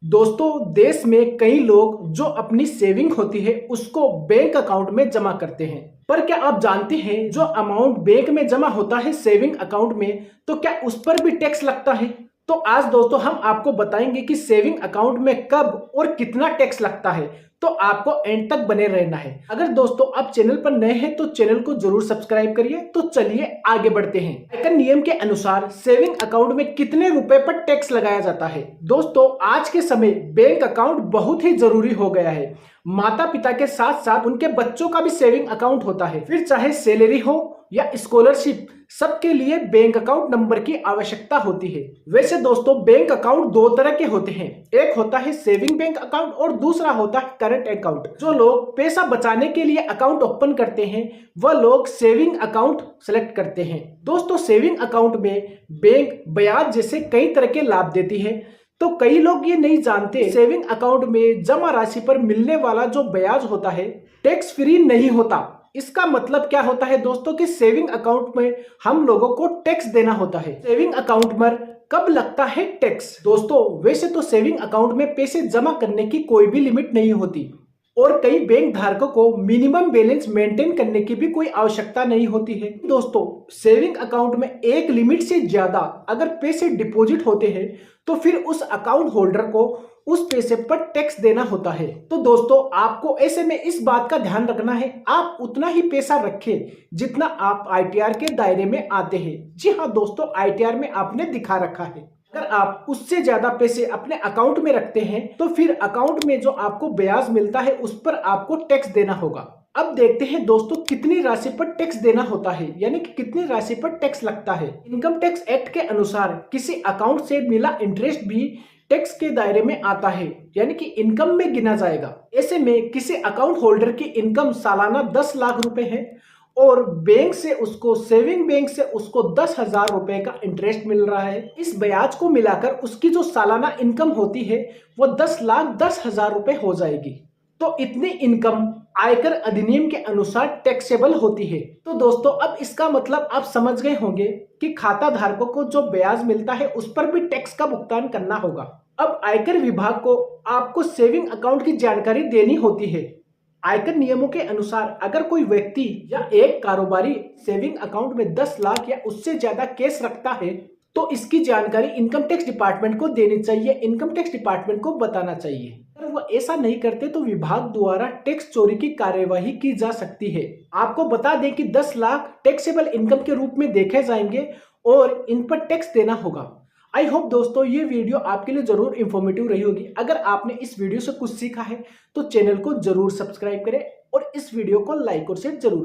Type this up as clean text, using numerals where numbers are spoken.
दोस्तों, देश में कई लोग जो अपनी सेविंग होती है उसको बैंक अकाउंट में जमा करते हैं। पर क्या आप जानते हैं जो अमाउंट बैंक में जमा होता है सेविंग अकाउंट में, तो क्या उस पर भी टैक्स लगता है? तो आज दोस्तों हम आपको बताएंगे कि सेविंग अकाउंट में कब और कितना टैक्स लगता है। तो आपको एंड तक बने रहना है। अगर दोस्तों आप चैनल पर नए हैं तो चैनल को जरूर सब्सक्राइब करिए। तो चलिए आगे बढ़ते हैं। आयकर नियम के अनुसार सेविंग अकाउंट में कितने रुपए पर टैक्स लगाया जाता है? दोस्तों, आज के समय बैंक अकाउंट बहुत ही जरूरी हो गया है। माता पिता के साथ साथ उनके बच्चों का भी सेविंग अकाउंट होता है। फिर चाहे सैलरी हो या स्कॉलरशिप, सबके लिए बैंक अकाउंट नंबर की आवश्यकता होती है। वैसे दोस्तों, बैंक अकाउंट दो तरह के होते हैं। एक होता है सेविंग बैंक अकाउंट और दूसरा होता है करंट अकाउंट। जो लोग पैसा बचाने के लिए अकाउंट ओपन करते हैं वह लोग सेविंग अकाउंट सेलेक्ट करते हैं। दोस्तों, सेविंग अकाउंट में बैंक ब्याज जैसे कई तरह के लाभ देती है। तो कई लोग ये नहीं जानते सेविंग अकाउंट में जमा राशि पर मिलने वाला जो ब्याज होता है टैक्स फ्री नहीं होता। इसका मतलब क्या होता है दोस्तों कि सेविंग अकाउंट में हम लोगों को टैक्स देना होता है। सेविंग अकाउंट पर कब लगता है टैक्स? दोस्तों, वैसे तो सेविंग अकाउंट में पैसे जमा करने की कोई भी लिमिट नहीं होती और कई बैंक धारकों को मिनिमम बैलेंस मेंटेन करने की भी कोई आवश्यकता नहीं होती है। दोस्तों, सेविंग अकाउंट में एक लिमिट से ज्यादा अगर पैसे डिपॉजिट होते हैं तो फिर उस अकाउंट होल्डर को उस पैसे पर टैक्स देना होता है। तो दोस्तों, आपको ऐसे में इस बात का ध्यान रखना है, आप उतना ही पैसा रखें जितना आप आईटीआर के दायरे में आते हैं। जी हाँ दोस्तों, आईटीआर में आपने दिखा रखा है। अगर आप उससे ज्यादा पैसे अपने अकाउंट में रखते हैं तो फिर अकाउंट में जो आपको ब्याज मिलता है उस पर आपको टैक्स देना होगा। अब देखते हैं दोस्तों कितनी राशि पर टैक्स देना होता है, यानी कि कितनी राशि पर टैक्स लगता है। इनकम टैक्स एक्ट के अनुसार किसी अकाउंट से मिला इंटरेस्ट भी टैक्स के दायरे में आता है, यानी कि इनकम में गिना जाएगा। ऐसे में किसी अकाउंट होल्डर की इनकम सालाना 10 लाख रुपए है और बैंक से उसको सेविंग बैंक से उसको 10,000 रुपए का इंटरेस्ट मिल रहा है। इस ब्याज को मिलाकर उसकी जो सालाना इनकम होती है वो 10,10,000 रुपए हो जाएगी। तो इतनी इनकम आयकर अधिनियम के अनुसार टैक्सेबल होती है। तो दोस्तों, अब इसका मतलब आप समझ गए होंगे कि खाता धारकों को जो ब्याज मिलता है उस पर भी टैक्स का भुगतान करना होगा। अब आयकर विभाग को आपको सेविंग अकाउंट की जानकारी देनी होती है। आयकर नियमों के अनुसार अगर कोई व्यक्ति या एक कारोबारी सेविंग अकाउंट में 10 लाख या उससे ज्यादा कैश रखता है तो इसकी जानकारी इनकम टैक्स डिपार्टमेंट को देनी चाहिए, इनकम टैक्स डिपार्टमेंट को बताना चाहिए। अगर वो ऐसा नहीं करते तो विभाग द्वारा टैक्स चोरी की कार्यवाही की जा सकती है। आपको बता दें कि 10 लाख टैक्सेबल इनकम के रूप में देखे जाएंगे और इन पर टैक्स देना होगा। आई होप दोस्तों ये वीडियो आपके लिए जरूर इंफॉर्मेटिव रही होगी। अगर आपने इस वीडियो से कुछ सीखा है तो चैनल को जरूर सब्सक्राइब करें और इस वीडियो को लाइक और शेयर जरूर